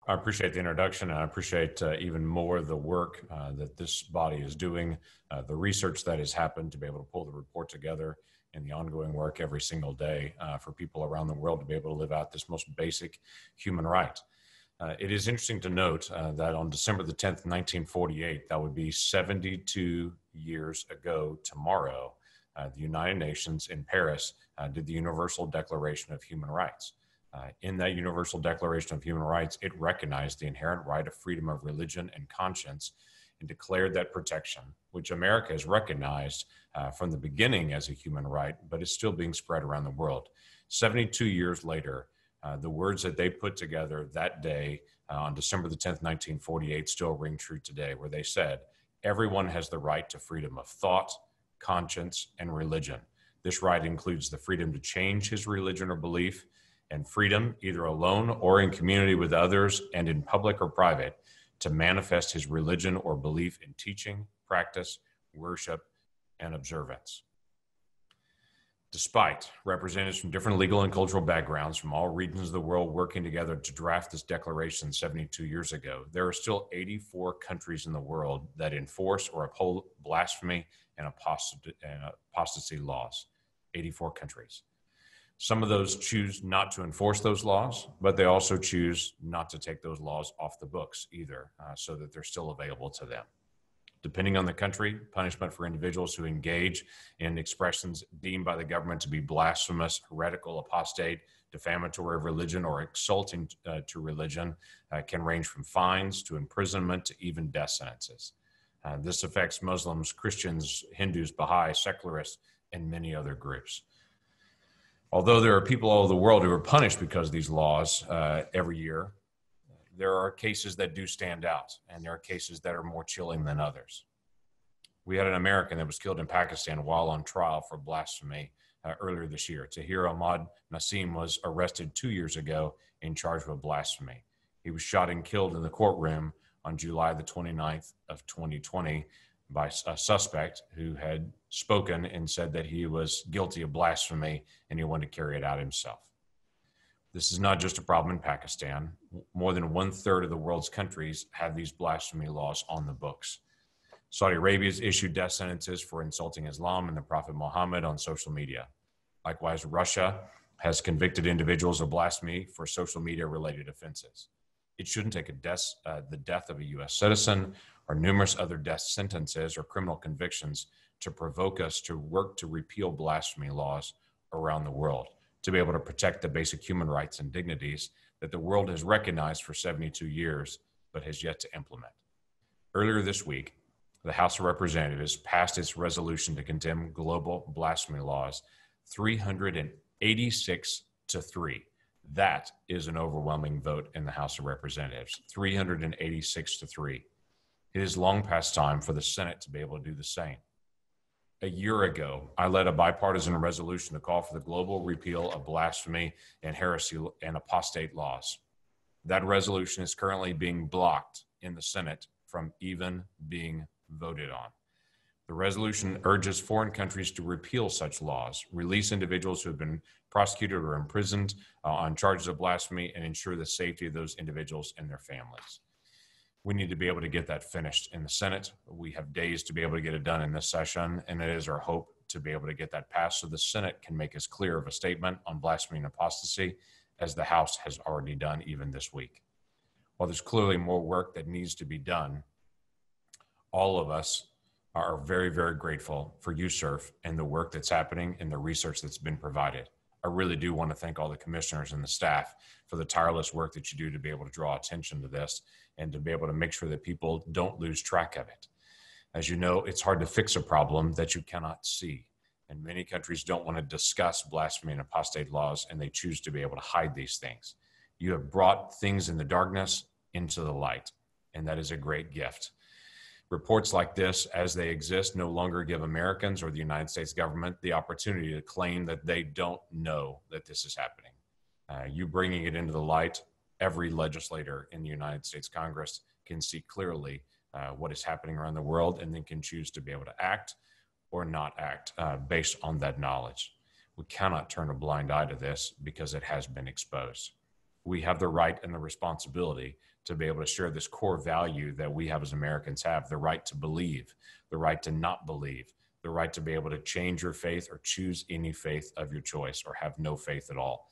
I appreciate the introduction, and I appreciate even more the work that this body is doing, the research that has happened to be able to pull the report together, and the ongoing work every single day for people around the world to be able to live out this most basic human right. It is interesting to note that on December the 10th, 1948, that would be 72 years ago tomorrow, the United Nations in Paris did the Universal Declaration of Human Rights. In that Universal Declaration of Human Rights, it recognized the inherent right of freedom of religion and conscience and declared that protection, which America has recognized from the beginning as a human right, but is still being spread around the world. 72 years later, the words that they put together that day on December the 10th, 1948 still ring true today, where they said, everyone has the right to freedom of thought, conscience, and religion. This right includes the freedom to change his religion or belief, and freedom, either alone or in community with others and in public or private, to manifest his religion or belief in teaching, practice, worship, and observance. Despite representatives from different legal and cultural backgrounds from all regions of the world working together to draft this declaration 72 years ago, there are still 84 countries in the world that enforce or uphold blasphemy and apostasy laws. 84 countries. Some of those choose not to enforce those laws, but they also choose not to take those laws off the books either, so that they're still available to them. Depending on the country, punishment for individuals who engage in expressions deemed by the government to be blasphemous, heretical, apostate, defamatory of religion, or insulting to religion can range from fines to imprisonment to even death sentences. This affects Muslims, Christians, Hindus, Baha'i, secularists, and many other groups. Although there are people all over the world who are punished because of these laws every year, there are cases that do stand out, and there are cases that are more chilling than others. We had an American that was killed in Pakistan while on trial for blasphemy earlier this year. Tahir Ahmad Nassim was arrested 2 years ago and charged with blasphemy. He was shot and killed in the courtroom on July the 29th of 2020 by a suspect who had spoken and said that he was guilty of blasphemy and he wanted to carry it out himself. This is not just a problem in Pakistan. More than 1/3 of the world's countries have these blasphemy laws on the books. Saudi Arabia has issued death sentences for insulting Islam and the Prophet Muhammad on social media. Likewise, Russia has convicted individuals of blasphemy for social media related offenses. It shouldn't take the death of a U.S. citizen or numerous other death sentences or criminal convictions to provoke us to work to repeal blasphemy laws around the world, to be able to protect the basic human rights and dignities that the world has recognized for 72 years, but has yet to implement. Earlier this week, the House of Representatives passed its resolution to condemn global blasphemy laws 386 to 3. That is an overwhelming vote in the House of Representatives, 386 to 3. It is long past time for the Senate to be able to do the same. A year ago, I led a bipartisan resolution to call for the global repeal of blasphemy and heresy and apostate laws. That resolution is currently being blocked in the Senate from even being voted on. The resolution urges foreign countries to repeal such laws, release individuals who have been prosecuted or imprisoned on charges of blasphemy, and ensure the safety of those individuals and their families. We need to be able to get that finished in the Senate. We have days to be able to get it done in this session, and it is our hope to be able to get that passed so the Senate can make as clear of a statement on blasphemy and apostasy as the House has already done even this week. While there's clearly more work that needs to be done, all of us are very, very grateful for USERF and the work that's happening and the research that's been provided. I really do want to thank all the commissioners and the staff for the tireless work that you do to be able to draw attention to this and to be able to make sure that people don't lose track of it. As you know, it's hard to fix a problem that you cannot see. And many countries don't want to discuss blasphemy and apostate laws, and they choose to be able to hide these things. You have brought things in the darkness into the light, and that is a great gift. Reports like this, as they exist, no longer give Americans or the United States government the opportunity to claim that they don't know that this is happening. You bringing it into the light, every legislator in the United States Congress can see clearly what is happening around the world and then can choose to be able to act or not act based on that knowledge. We cannot turn a blind eye to this because it has been exposed. We have the right and the responsibility to be able to share this core value that we have as Americans have, the right to believe, the right to not believe, the right to be able to change your faith or choose any faith of your choice or have no faith at all.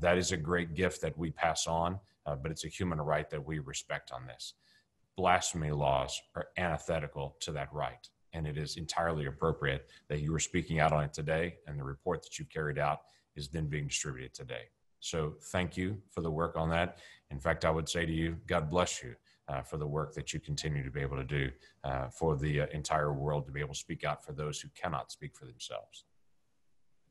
That is a great gift that we pass on, but it's a human right that we respect on this. Blasphemy laws are antithetical to that right, and it is entirely appropriate that you were speaking out on it today, and the report that you carried out is then being distributed today. So thank you for the work on that. In fact, I would say to you, God bless you for the work that you continue to be able to do for the entire world, to be able to speak out for those who cannot speak for themselves.